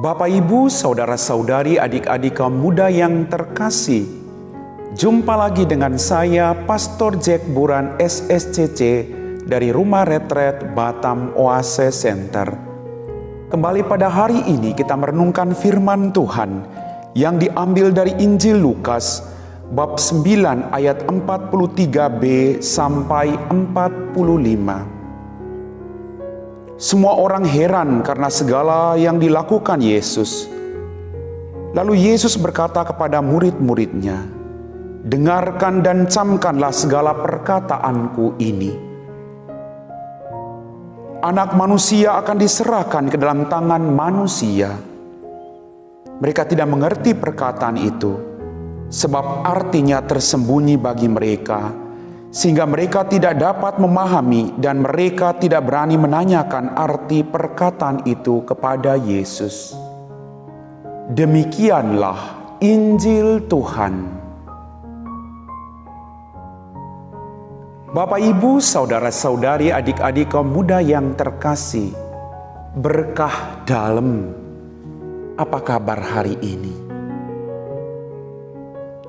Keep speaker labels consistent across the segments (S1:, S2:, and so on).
S1: Bapak, Ibu, saudara-saudari, adik-adik kaum muda yang terkasih, jumpa lagi dengan saya, Pastor Jack Buran SSCC dari Rumah Retret Batam Oase Center. Kembali pada hari ini kita merenungkan firman Tuhan yang diambil dari Injil Lukas bab 9 ayat 43b sampai 45. Semua orang heran karena segala yang dilakukan Yesus. Lalu Yesus berkata kepada murid-muridnya, "Dengarkan dan camkanlah segala perkataanku ini. Anak manusia akan diserahkan ke dalam tangan manusia." Mereka tidak mengerti perkataan itu, sebab artinya tersembunyi bagi mereka, sehingga mereka tidak dapat memahami dan mereka tidak berani menanyakan arti perkataan itu kepada Yesus. Demikianlah Injil Tuhan. Bapak, Ibu, saudara-saudari, adik-adik kaum muda yang terkasih, berkah dalam. Apa kabar hari ini?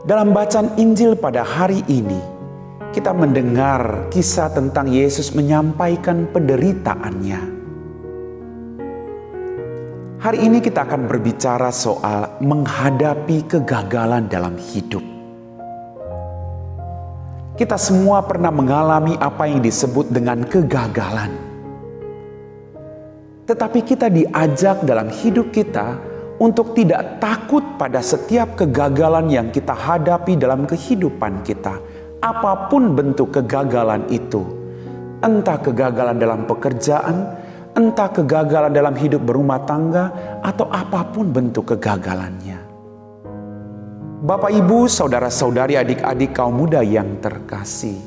S1: Dalam bacaan Injil pada hari ini, kita mendengar kisah tentang Yesus menyampaikan penderitaannya. Hari ini kita akan berbicara soal menghadapi kegagalan dalam hidup. Kita semua pernah mengalami apa yang disebut dengan kegagalan. Tetapi kita diajak dalam hidup kita untuk tidak takut pada setiap kegagalan yang kita hadapi dalam kehidupan kita. Apapun bentuk kegagalan itu, entah kegagalan dalam pekerjaan, entah kegagalan dalam hidup berumah tangga, atau apapun bentuk kegagalannya. Bapak, Ibu, saudara-saudari, adik-adik kaum muda yang terkasih,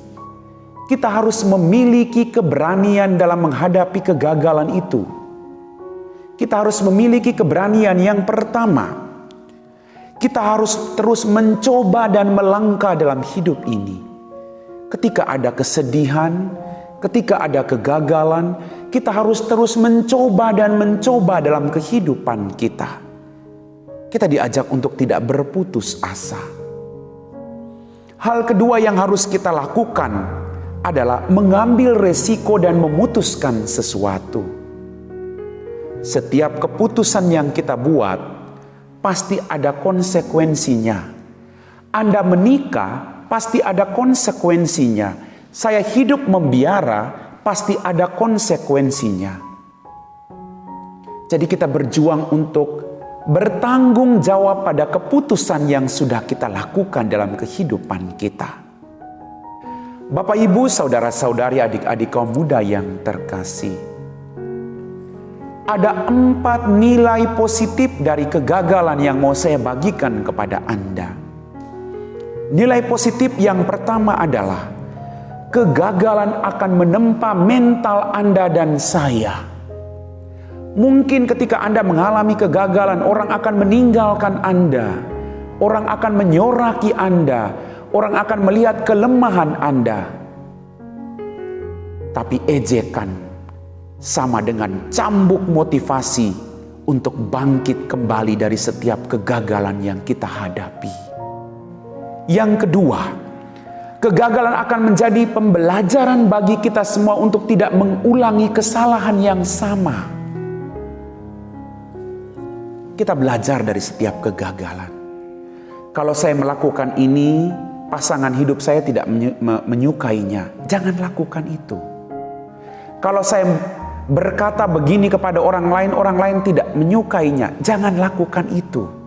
S1: kita harus memiliki keberanian dalam menghadapi kegagalan itu. Kita harus memiliki keberanian yang pertama. Kita harus terus mencoba dan melangkah dalam hidup ini. Ketika ada kesedihan, ketika ada kegagalan, kita harus terus mencoba dan mencoba dalam kehidupan kita. Kita diajak untuk tidak berputus asa. Hal kedua yang harus kita lakukan adalah mengambil resiko dan memutuskan sesuatu. Setiap keputusan yang kita buat pasti ada konsekuensinya. Anda menikah, pasti ada konsekuensinya. Saya hidup membiara, pasti ada konsekuensinya. Jadi kita berjuang untuk bertanggung jawab pada keputusan yang sudah kita lakukan dalam kehidupan kita. Bapak, Ibu, saudara-saudari, adik-adik kaum muda yang terkasih, ada 4 nilai positif dari kegagalan yang mau saya bagikan kepada Anda. Nilai positif yang pertama adalah kegagalan akan menempa mental Anda dan saya. Mungkin ketika Anda mengalami kegagalan, orang akan meninggalkan Anda, orang akan menyoraki Anda, orang akan melihat kelemahan Anda. Tapi ejekan sama dengan cambuk motivasi untuk bangkit kembali dari setiap kegagalan yang kita hadapi. Yang kedua, kegagalan akan menjadi pembelajaran bagi kita semua untuk tidak mengulangi kesalahan yang sama. Kita belajar dari setiap kegagalan. Kalau saya melakukan ini, pasangan hidup saya tidak menyukainya, jangan lakukan itu. Kalau saya berkata begini kepada orang lain tidak menyukainya, jangan lakukan itu.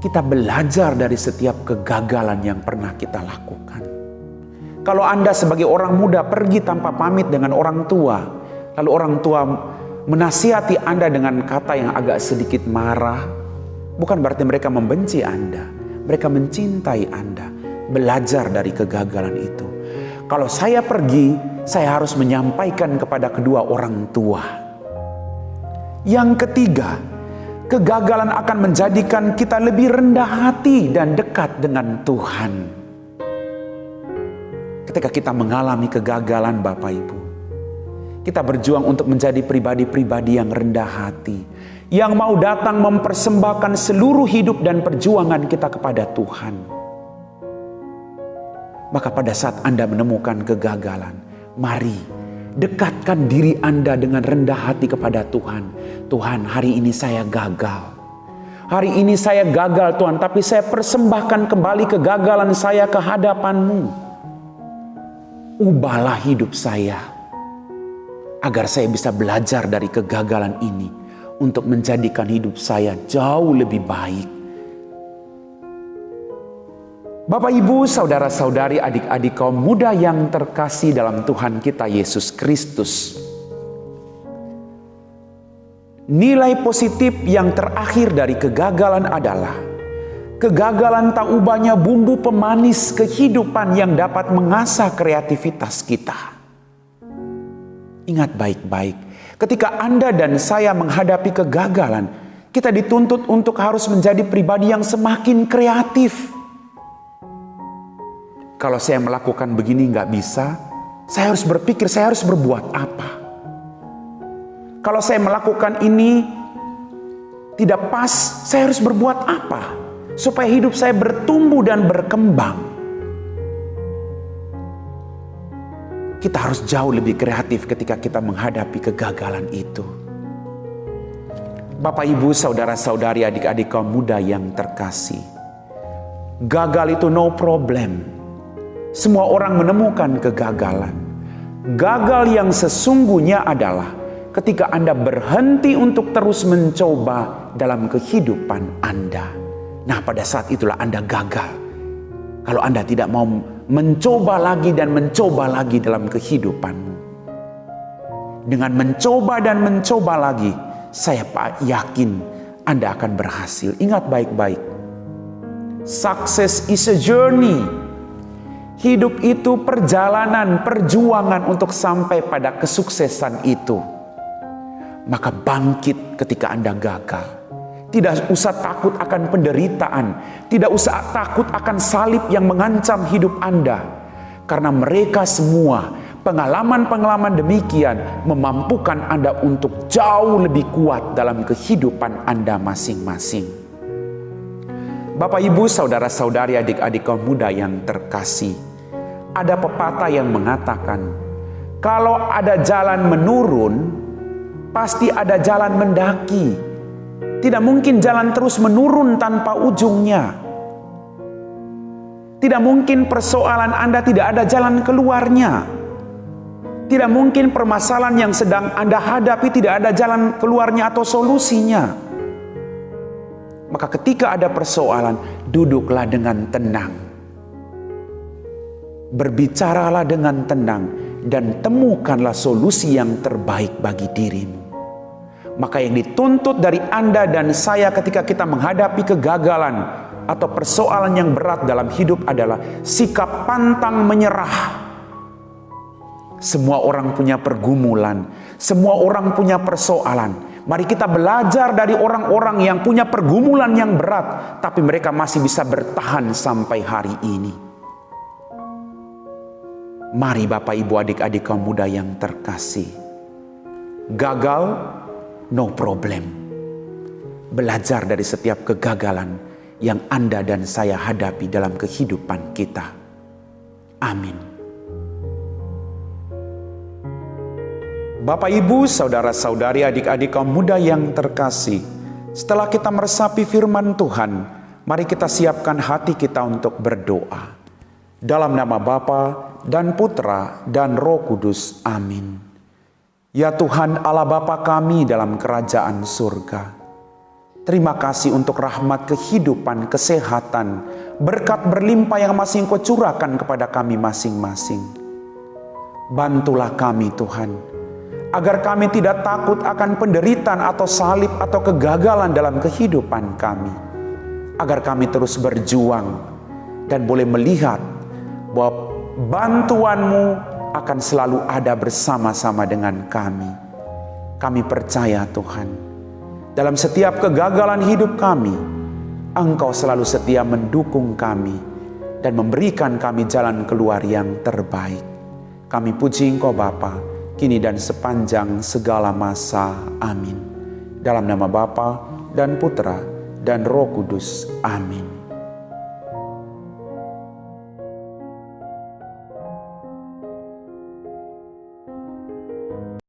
S1: Kita belajar dari setiap kegagalan yang pernah kita lakukan. Kalau Anda sebagai orang muda pergi tanpa pamit dengan orang tua, lalu orang tua menasihati Anda dengan kata yang agak sedikit marah, bukan berarti mereka membenci Anda. Mereka mencintai Anda. Belajar dari kegagalan itu. Kalau saya pergi, saya harus menyampaikan kepada kedua orang tua. Yang ketiga, kegagalan akan menjadikan kita lebih rendah hati dan dekat dengan Tuhan. Ketika kita mengalami kegagalan, Bapak, Ibu, Kita berjuang untuk menjadi pribadi-pribadi yang rendah hati, yang mau datang mempersembahkan seluruh hidup dan perjuangan kita kepada Tuhan. Maka pada saat Anda menemukan kegagalan, mari dekatkan diri Anda dengan rendah hati kepada Tuhan. Tuhan, hari ini saya gagal. Hari ini saya gagal Tuhan, tapi saya persembahkan kembali kegagalan saya ke hadapan-Mu. Ubahlah hidup saya, agar saya bisa belajar dari kegagalan ini untuk menjadikan hidup saya jauh lebih baik. Bapak, Ibu, saudara-saudari, adik-adik kaum muda yang terkasih dalam Tuhan kita Yesus Kristus. Nilai positif yang terakhir dari kegagalan adalah kegagalan tak ubahnya bumbu pemanis kehidupan yang dapat mengasah kreativitas kita. Ingat baik-baik, ketika Anda dan saya menghadapi kegagalan, kita dituntut untuk harus menjadi pribadi yang semakin kreatif. Kalau saya melakukan begini nggak bisa, saya harus berpikir saya harus berbuat apa. Kalau saya melakukan ini tidak pas, saya harus berbuat apa supaya hidup saya bertumbuh dan berkembang. Kita harus jauh lebih kreatif ketika kita menghadapi kegagalan itu. Bapak, Ibu, saudara-saudari, adik-adik kaum muda yang terkasih, gagal itu no problem. Semua orang menemukan kegagalan. Gagal yang sesungguhnya adalah ketika Anda berhenti untuk terus mencoba dalam kehidupan Anda. Nah, pada saat itulah Anda gagal. Kalau Anda tidak mau mencoba lagi dan mencoba lagi dalam kehidupanmu. Dengan mencoba dan mencoba lagi, saya yakin Anda akan berhasil. Ingat baik-baik. Success is a journey. Hidup itu perjalanan, perjuangan untuk sampai pada kesuksesan itu. Maka bangkit ketika Anda gagal. Tidak usah takut akan penderitaan. Tidak usah takut akan salib yang mengancam hidup Anda. Karena mereka semua, pengalaman-pengalaman demikian memampukan Anda untuk jauh lebih kuat dalam kehidupan Anda masing-masing. Bapak, Ibu, saudara-saudari, adik-adik kaum muda yang terkasih, ada pepatah yang mengatakan, kalau ada jalan menurun, pasti ada jalan mendaki. Tidak mungkin jalan terus menurun tanpa ujungnya. Tidak mungkin persoalan Anda tidak ada jalan keluarnya. Tidak mungkin permasalahan yang sedang Anda hadapi tidak ada jalan keluarnya atau solusinya. Maka ketika ada persoalan, duduklah dengan tenang. Berbicaralah dengan tenang dan temukanlah solusi yang terbaik bagi dirimu. Maka yang dituntut dari Anda dan saya ketika kita menghadapi kegagalan atau persoalan yang berat dalam hidup adalah sikap pantang menyerah. Semua orang punya pergumulan, semua orang punya persoalan. Mari kita belajar dari orang-orang yang punya pergumulan yang berat, tapi mereka masih bisa bertahan sampai hari ini. Mari Bapak, Ibu, adik-adik kaum muda yang terkasih, gagal no problem. Belajar dari setiap kegagalan yang Anda dan saya hadapi dalam kehidupan kita. Amin. Bapak, Ibu, saudara-saudari, adik-adik kaum muda yang terkasih, setelah kita meresapi firman Tuhan, mari kita siapkan hati kita untuk berdoa. Dalam nama Bapa dan Putra dan Roh Kudus. Amin. Ya Tuhan Allah Bapa kami dalam kerajaan surga, terima kasih untuk rahmat kehidupan, kesehatan, berkat berlimpah yang masih Engkau curahkan kepada kami masing-masing. Bantulah kami Tuhan, agar kami tidak takut akan penderitaan atau salib atau kegagalan dalam kehidupan kami. Agar kami terus berjuang dan boleh melihat bahwa bantuan-Mu akan selalu ada bersama-sama dengan kami. Kami percaya Tuhan, dalam setiap kegagalan hidup kami, Engkau selalu setia mendukung kami dan memberikan kami jalan keluar yang terbaik. Kami puji Engkau Bapa, kini dan sepanjang segala masa. Amin. Dalam nama Bapa dan Putra dan Roh Kudus. Amin.